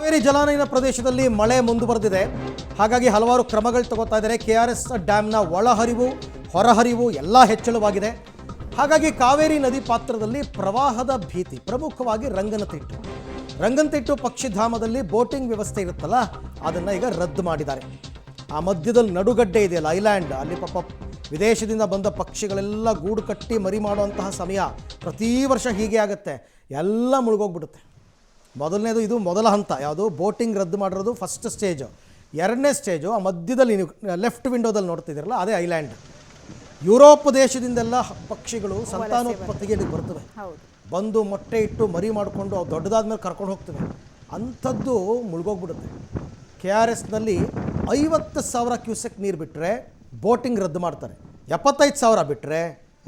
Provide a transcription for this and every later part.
ಕಾವೇರಿ ಜಲಾನಯನ ಪ್ರದೇಶದಲ್ಲಿ ಮಳೆ ಮುಂದುವರೆದಿದೆ. ಹಾಗಾಗಿ ಹಲವಾರು ಕ್ರಮಗಳು ತಗೋತಾ ಇದ್ದಾರೆ. KRS ಡ್ಯಾಮ್ನ ಒಳಹರಿವು ಹೊರಹರಿವು ಎಲ್ಲ ಹೆಚ್ಚಳವಾಗಿದೆ. ಹಾಗಾಗಿ ಕಾವೇರಿ ನದಿ ಪಾತ್ರದಲ್ಲಿ ಪ್ರವಾಹದ ಭೀತಿ. ಪ್ರಮುಖವಾಗಿ ರಂಗನತಿಟ್ಟು ಪಕ್ಷಿಧಾಮದಲ್ಲಿ ಬೋಟಿಂಗ್ ವ್ಯವಸ್ಥೆ ಇರುತ್ತಲ್ಲ, ಅದನ್ನು ಈಗ ರದ್ದು ಮಾಡಿದ್ದಾರೆ. ಆ ಮಧ್ಯದಲ್ಲಿ ನಡುಗಡ್ಡೆ ಇದೆಯಲ್ಲ, ಐಲ್ಯಾಂಡ್, ಅಲ್ಲಿ ಪಾಪ ವಿದೇಶದಿಂದ ಬಂದ ಪಕ್ಷಿಗಳೆಲ್ಲ ಗೂಡು ಕಟ್ಟಿ ಮರಿ ಮಾಡುವಂತಹ ಸಮಯ. ಪ್ರತಿ ವರ್ಷ ಹೀಗೆ ಆಗುತ್ತೆ, ಎಲ್ಲ ಮುಳುಗೋಗ್ಬಿಡುತ್ತೆ. ಇದು ಮೊದಲ ಹಂತ. ಯಾವುದು ಬೋಟಿಂಗ್ ರದ್ದು ಮಾಡಿರೋದು ಫಸ್ಟ್ ಸ್ಟೇಜು. ಎರಡನೇ ಸ್ಟೇಜು ಆ ಮಧ್ಯದಲ್ಲಿ ನೀವು ಲೆಫ್ಟ್ ವಿಂಡೋದಲ್ಲಿ ನೋಡ್ತಿದ್ದೀರಲ್ಲ, ಅದೇ ಐಲ್ಯಾಂಡ್. ಯುರೋಪ್ ದೇಶದಿಂದೆಲ್ಲ ಪಕ್ಷಿಗಳು ಸಂತಾನೋತ್ಪತ್ತಿಗೆ ಇಲ್ಲಿಗೆ ಬರ್ತವೆ. ಬಂದು ಮೊಟ್ಟೆ ಇಟ್ಟು ಮರಿ ಮಾಡಿಕೊಂಡು ದೊಡ್ಡದಾದ ಮೇಲೆ ಕರ್ಕೊಂಡು ಹೋಗ್ತವೆ. ಅಂಥದ್ದು ಮುಳುಗೋಗ್ಬಿಡುತ್ತೆ. KRSನಲ್ಲಿ 50,000 ಕ್ಯೂಸೆಕ್ ನೀರು ಬಿಟ್ಟರೆ ಬೋಟಿಂಗ್ ರದ್ದು ಮಾಡ್ತಾರೆ. 75,000 ಬಿಟ್ಟರೆ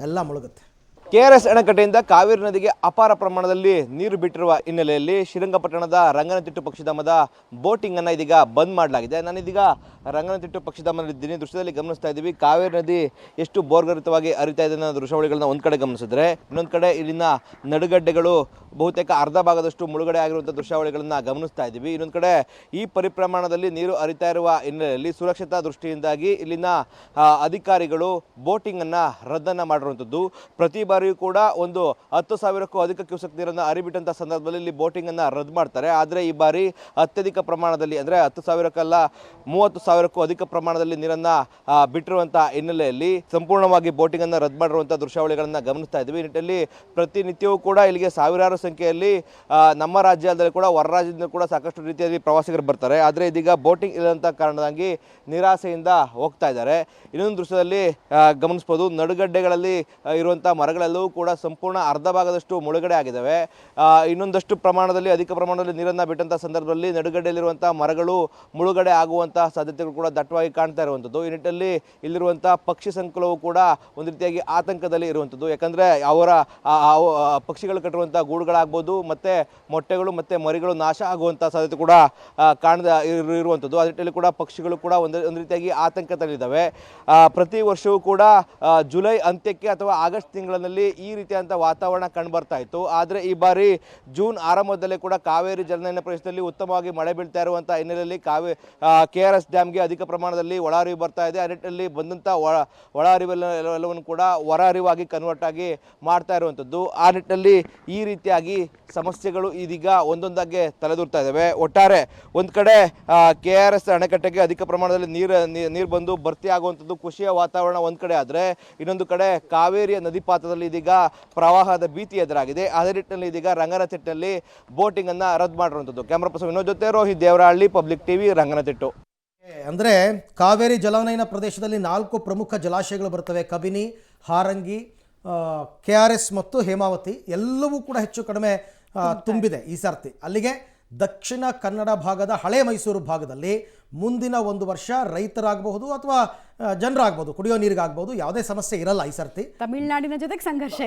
ಎಲ್ಲ ಮುಳುಗುತ್ತೆ. KRS ಅಣೆಕಟ್ಟೆಯಿಂದ ಕಾವೇರಿ ನದಿಗೆ ಅಪಾರ ಪ್ರಮಾಣದಲ್ಲಿ ನೀರು ಬಿಟ್ಟಿರುವ ಹಿನ್ನೆಲೆಯಲ್ಲಿ ಶ್ರೀರಂಗಪಟ್ಟಣದ ರಂಗನತಿಟ್ಟು ಪಕ್ಷಿಧಾಮದ ಬೋಟಿಂಗ್ ಅನ್ನು ಇದೀಗ ಬಂದ್ ಮಾಡಲಾಗಿದೆ. ನಾನಿದೀಗ ರಂಗನತಿಟ್ಟು ಪಕ್ಷಿಧಾಮದಲ್ಲಿದ್ದೀನಿ. ದೃಶ್ಯದಲ್ಲಿ ಗಮನಿಸ್ತಾ ಇದ್ದೀವಿ ಕಾವೇರಿ ನದಿ ಎಷ್ಟು ಬೋರ್ಗರಿತವಾಗಿ ಹರಿತಾ ಇದೆ ಅನ್ನೋ ದೃಶ್ಯಾವಳಿಗಳನ್ನ ಒಂದು ಕಡೆ ಗಮನಿಸಿದ್ರೆ, ಇನ್ನೊಂದು ಕಡೆ ಇಲ್ಲಿನ ನಡುಗಡ್ಡೆಗಳು ಬಹುತೇಕ ಅರ್ಧ ಭಾಗದಷ್ಟು ಮುಳುಗಡೆ ಆಗಿರುವಂಥ ದೃಶ್ಯಾವಳಿಗಳನ್ನ ಗಮನಿಸ್ತಾ ಇದ್ದೀವಿ. ಇನ್ನೊಂದು ಕಡೆ ಈ ಪರಿಪ್ರಮಾಣದಲ್ಲಿ ನೀರು ಹರಿತಾ ಇರುವ ಹಿನ್ನೆಲೆಯಲ್ಲಿ ಸುರಕ್ಷತಾ ದೃಷ್ಟಿಯಿಂದಾಗಿ ಇಲ್ಲಿನ ಅಧಿಕಾರಿಗಳು ಬೋಟಿಂಗನ್ನು ರದ್ದನ್ನು ಮಾಡಿರುವಂಥದ್ದು. ಪ್ರತಿ ಬಾರಿಯೂ ಕೂಡ ಒಂದು 10,000ಕ್ಕೂ ಅಧಿಕ ಕ್ಯೂಸೆಕ್ ನೀರನ್ನು ಹರಿಬಿಟ್ಟಂಥ ಸಂದರ್ಭದಲ್ಲಿ ಇಲ್ಲಿ ಬೋಟಿಂಗನ್ನು ರದ್ದು ಮಾಡ್ತಾರೆ. ಆದರೆ ಈ ಬಾರಿ ಅತ್ಯಧಿಕ ಪ್ರಮಾಣದಲ್ಲಿ, ಅಂದರೆ 10,000ಕ್ಕಲ್ಲ 30,000ಕ್ಕೂ ಅಧಿಕ ಪ್ರಮಾಣದಲ್ಲಿ ನೀರನ್ನು ಬಿಟ್ಟಿರುವಂಥ ಹಿನ್ನೆಲೆಯಲ್ಲಿ ಸಂಪೂರ್ಣವಾಗಿ ಬೋಟಿಂಗನ್ನು ರದ್ದು ಮಾಡಿರುವಂಥ ದೃಶ್ಯಾವಳಿಗಳನ್ನು ಗಮನಿಸ್ತಾ ಇದ್ದೀವಿ. ಈ ನಿಟ್ಟಿನಲ್ಲಿ ಪ್ರತಿನಿತ್ಯವೂ ಕೂಡ ಇಲ್ಲಿಗೆ ಸಾವಿರಾರು ಸಂಖ್ಯೆಯಲ್ಲಿ ನಮ್ಮ ರಾಜ್ಯದಲ್ಲಿ ಕೂಡ ಹೊರ ರಾಜ್ಯದಿಂದ ಕೂಡ ಸಾಕಷ್ಟು ರೀತಿಯಲ್ಲಿ ಪ್ರವಾಸಿಗರು ಬರ್ತಾರೆ. ಆದರೆ ಇದೀಗ ಬೋಟಿಂಗ್ ಇಲ್ಲದಂಥ ಕಾರಣವಾಗಿ ನಿರಾಸೆಯಿಂದ ಹೋಗ್ತಾ ಇದ್ದಾರೆ. ಇನ್ನೊಂದು ದೃಶ್ಯದಲ್ಲಿ ಗಮನಿಸ್ಬೋದು, ನಡುಗಡ್ಡೆಗಳಲ್ಲಿ ಇರುವಂಥ ಮರಗಳೆಲ್ಲವೂ ಕೂಡ ಸಂಪೂರ್ಣ ಅರ್ಧ ಭಾಗದಷ್ಟು ಮುಳುಗಡೆ ಆಗಿದ್ದಾವೆ. ಇನ್ನೊಂದಷ್ಟು ಪ್ರಮಾಣದಲ್ಲಿ ಅಧಿಕ ಪ್ರಮಾಣದಲ್ಲಿ ನೀರನ್ನು ಬಿಟ್ಟಂಥ ಸಂದರ್ಭದಲ್ಲಿ ನಡುಗಡ್ಡೆಯಲ್ಲಿರುವಂಥ ಮರಗಳು ಮುಳುಗಡೆ ಆಗುವಂಥ ಸಾಧ್ಯತೆಗಳು ಕೂಡ ದಟ್ಟವಾಗಿ ಕಾಣ್ತಾ ಇರುವಂಥದ್ದು. ಈ ನಿಟ್ಟಿನಲ್ಲಿ ಇಲ್ಲಿರುವಂಥ ಪಕ್ಷಿ ಸಂಕುಲವು ಕೂಡ ಒಂದು ರೀತಿಯಾಗಿ ಆತಂಕದಲ್ಲಿ ಇರುವಂಥದ್ದು. ಯಾಕಂದರೆ ಅವರ ಪಕ್ಷಿಗಳು ಕಟ್ಟಿರುವಂಥ ಗೂಡುಗಳಾಗ್ಬೋದು, ಮತ್ತು ಮೊಟ್ಟೆಗಳು ಮತ್ತು ಮರಿಗಳು ನಾಶ ಆಗುವಂಥ ಸಾಧ್ಯತೆ ಕೂಡ ಇರುವಂಥದ್ದು. ಆ ನಿಟ್ಟಿನಲ್ಲಿ ಕೂಡ ಪಕ್ಷಿಗಳು ಕೂಡ ಒಂದು ರೀತಿಯಾಗಿ ಆತಂಕದಲ್ಲಿದ್ದಾವೆ. ಪ್ರತಿ ವರ್ಷವೂ ಕೂಡ ಜುಲೈ ಅಂತ್ಯಕ್ಕೆ ಅಥವಾ ಆಗಸ್ಟ್ ತಿಂಗಳಲ್ಲಿ ಈ ರೀತಿಯಾದಂಥ ವಾತಾವರಣ ಕಂಡುಬರ್ತಾ ಇತ್ತು. ಆದರೆ ಈ ಬಾರಿ ಜೂನ್ ಆರಂಭದಲ್ಲೇ ಕೂಡ ಕಾವೇರಿ ಜಲಾನಯನ ಪ್ರದೇಶದಲ್ಲಿ ಉತ್ತಮವಾಗಿ ಮಳೆ ಬೀಳ್ತಾ ಇರುವಂಥ ಹಿನ್ನೆಲೆಯಲ್ಲಿ KRS ಡ್ಯಾಮ್ಗೆ ಅಧಿಕ ಪ್ರಮಾಣದಲ್ಲಿ ಒಳಹರಿವು ಬರ್ತಾ ಇದೆ. ಆ ನಿಟ್ಟಿನಲ್ಲಿ ಬಂದಂಥ ಒಳಹರಿವೆಲ್ಲವನ್ನು ಕೂಡ ಹೊರ ಹರಿವಾಗಿ ಕನ್ವರ್ಟ್ ಆಗಿ ಮಾಡ್ತಾ ಇರುವಂಥದ್ದು. ಆ ನಿಟ್ಟಿನಲ್ಲಿ ಈ ರೀತಿಯಾಗಿ ಸಮಸ್ಯೆಗಳು ಇದೀಗ ಒಂದೊಂದಾಗಿ ತಲೆದೂರ್ತಾ ಇದ್ದಾವೆ. ಒಟ್ಟಾರೆ ಒಂದು ಕಡೆ KRS ಅಣೆಕಟ್ಟೆಗೆ ಅಧಿಕ ಪ್ರಮಾಣದಲ್ಲಿ ನೀರು ಬಂದು ಭರ್ತಿ ಆಗುವಂಥದ್ದು ಖುಷಿಯ ವಾತಾವರಣ ಒಂದು ಕಡೆ ಆದರೆ, ಇನ್ನೊಂದು ಕಡೆ ಕಾವೇರಿಯ ನದಿ ಪಾತ್ರದಲ್ಲಿ ಇದೀಗ ಪ್ರವಾಹದ ಭೀತಿ ಎದುರಾಗಿದೆ. ಅದೇ ನಿಟ್ಟಿನಲ್ಲಿ ಇದೀಗ ರಂಗನತಿಟ್ಟಿನಲ್ಲಿ ಬೋಟಿಂಗ್ ಅನ್ನು ರದ್ದು ಮಾಡಿರುವಂಥದ್ದು. ಕ್ಯಾಮ್ರಾ ಪರ್ಸನ್ ವಿನೋದ್ ಜೊತೆ ರೋಹಿತ್ ದೇವರಹಳ್ಳಿ, ಪಬ್ಲಿಕ್ ಟಿವಿ, ರಂಗನತಿಟ್ಟು. ಅಂದರೆ ಕಾವೇರಿ ಜಲಾನಯನ ಪ್ರದೇಶದಲ್ಲಿ 4 ಪ್ರಮುಖ ಜಲಾಶಯಗಳು ಬರ್ತವೆ: ಕಬಿನಿ, ಹಾರಂಗಿ, KRS ಮತ್ತು ಹೇಮಾವತಿ. ಎಲ್ಲವೂ ಕೂಡ ಹೆಚ್ಚು ಕಡಿಮೆ ತುಂಬಿದೆ ಈ ಸರ್ತಿ. ಅಲ್ಲಿಗೆ ದಕ್ಷಿಣ ಕನ್ನಡ ಭಾಗದ ಹಳೆ ಮೈಸೂರು ಭಾಗದಲ್ಲಿ ಮುಂದಿನ ಒಂದು ವರ್ಷ ರೈತರಾಗಬಹುದು ಅಥವಾ ಜನರಾಗಬಹುದು, ಕುಡಿಯೋ ನೀರಿಗಾಗಬಹುದು, ಯಾವುದೇ ಸಮಸ್ಯೆ ಇರಲ್ಲ ಈ ಸರ್ತಿ. ತಮಿಳುನಾಡಿನ ಜೊತೆಗೆ ಸಂಘರ್ಷ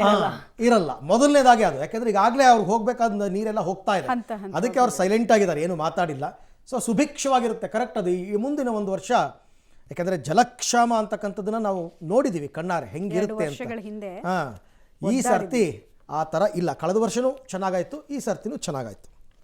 ಇರಲ್ಲ. ಮೊದಲನೇದಾಗಿ ಅದು, ಯಾಕೆಂದ್ರೆ ಈಗಾಗಲೇ ಅವ್ರಿಗೆ ಹೋಗ್ಬೇಕಾದ ನೀರೆಲ್ಲ ಹೋಗ್ತಾ ಇದೆ. ಅದಕ್ಕೆ ಅವ್ರು ಸೈಲೆಂಟ್ ಆಗಿದ್ದಾರೆ, ಏನು ಮಾತಾಡಿಲ್ಲ. ಸೊ ಸುಭಿಕ್ಷವಾಗಿರುತ್ತೆ. ಕರೆಕ್ಟ್ ಅದು ಈ ಮುಂದಿನ ಒಂದು ವರ್ಷ. ಯಾಕೆಂದರೆ ಜಲಕ್ಷಾಮ ಅಂತಕ್ಕಂಥದ್ದನ್ನ ನಾವು ನೋಡಿದ್ದೀವಿ ಕಣ್ಣಾರೆ ಹೆಂಗಿರುತ್ತೆ ಅಂತ. ಈ ಸರ್ತಿ ಆ ಥರ ಇಲ್ಲ. ಕಳೆದ ವರ್ಷನೂ ಚೆನ್ನಾಗಾಯಿತು, ಈ ಸರ್ತಿನೂ ಚೆನ್ನಾಗಾಯಿತು.